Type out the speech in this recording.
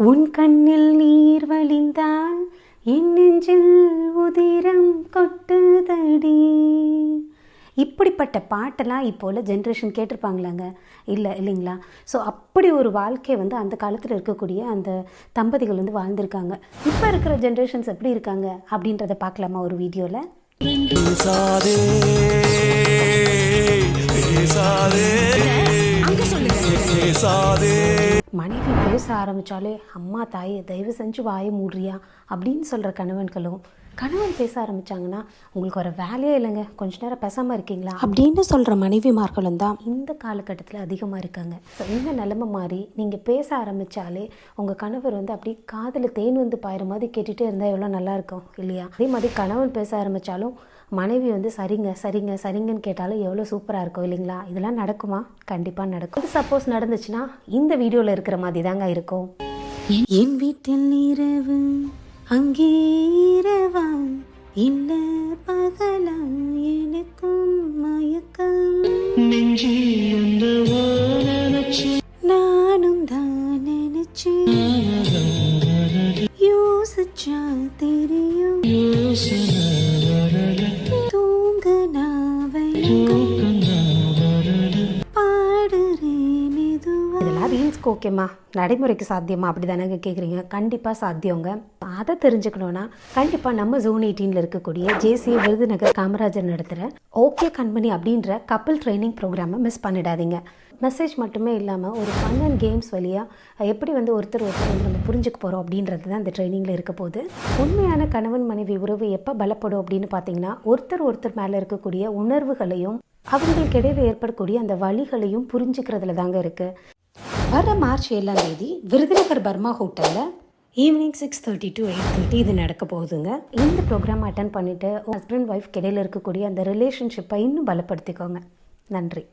உன் கண்ணில் நீர் வழிந்தால் என் நெஞ்சில் உதிரம் கொட்டுதடி. இப்படிப்பட்ட பாட்டெல்லாம் இப்போ உள்ள ஜென்ரேஷன் கேட்டிருப்பாங்களாங்க? இல்லைங்களா? ஸோ அப்படி ஒரு வாழ்க்கை அந்த காலத்தில் இருக்கக்கூடிய அந்த தம்பதிகள் வாழ்ந்திருக்காங்க. இப்போ இருக்கிற ஜென்ரேஷன்ஸ் எப்படி இருக்காங்க அப்படின்றத பார்க்கலாமா ஒரு வீடியோவில்? மனைவி பேச ஆரம்பித்தாலே அம்மா தாயே தயவு செஞ்சு வாயை மூடுறியா அப்படின்னு சொல்கிற கணவன்களும், கணவன் பேச ஆரம்பித்தாங்கன்னா உங்களுக்கு ஒரு வேலையே இல்லைங்க, கொஞ்ச நேரம் பேசாமல் இருக்கீங்களா அப்படின்னு சொல்கிற மனைவிமார்களும் தான் இந்த காலகட்டத்தில் அதிகமாக இருக்காங்க. ஸோ இந்த நிலைமை மாதிரி நீங்கள் பேச ஆரம்பித்தாலே உங்கள் கணவர் அப்படி காதில் தேன் பாயிற மாதிரி கேட்டுகிட்டே இருந்தால் எவ்வளோ நல்லாயிருக்கும் இல்லையா? அதே மாதிரி கணவன் பேச ஆரம்பித்தாலும் மனைவி சரிங்க சரிங்க சரிங்கன்னு கேட்டாலும் எவ்வளோ சூப்பராக இருக்கும் இல்லைங்களா? இதெல்லாம் நடக்குமா? கண்டிப்பாக நடக்கும். சப்போஸ் நடந்துச்சுன்னா இந்த வீடியோவில் இருக்கிற மாதிரி தாங்க இருக்கும். என் வீட்டில் இரவு அங்கே இரவா இல்ல பகலா எனக்கும் மயக்கம் நானும் தான் நினைச்சேன் யோசிச்சா தெரியும் தூங்க பாடுறேன் இதெல்லாம் ரீல்ஸ்க்கு ஓகேம்மா, நடைமுறைக்கு சாத்தியமா அப்படி தானங்க கேட்குறீங்க? கண்டிப்பாக சாத்தியங்க. அதை தெரிஞ்சுக்கணுன்னா கண்டிப்பாக நம்ம Zone 18 இருக்கக்கூடிய JCA விருதுநகர் காமராஜர் நடத்துகிற ஓகே கண்மணி அப்படின்ற கப்பிள் ட்ரைனிங் ப்ரோக்ராமை மிஸ் பண்ணிடாதீங்க. மெசேஜ் மட்டுமே இல்லாமல் ஒரு ஃபன் அண்ட் கேம்ஸ் வழியாக எப்படி ஒருத்தர் நம்ம புரிஞ்சுக்க போகிறோம் அப்படின்றது தான் இந்த ட்ரைனிங்கில் இருக்க போது. உண்மையான கணவன் மனைவி உறவு எப்போ பலப்படும் அப்படின்னு பார்த்தீங்கன்னா ஒருத்தர் மேலே இருக்கக்கூடிய உணர்வுகளையும் அவங்களுக்கு இடையில ஏற்படக்கூடிய அந்த வழிகளையும் புரிஞ்சுக்கிறதுல தாங்க இருக்குது. வர மார்ச் 7 விருதுநகர் பர்மா ஹோட்டலில் ஈவினிங் 6:30 to 8:30 இது நடக்க போகுதுங்க. இந்த ப்ரோக்ராம் அட்டன் பண்ணிவிட்டு ஹஸ்பண்ட் ஒய்ஃப் இடையில இருக்கக்கூடிய அந்த ரிலேஷன்ஷிப்பை இன்னும் பலப்படுத்திக்கோங்க. நன்றி.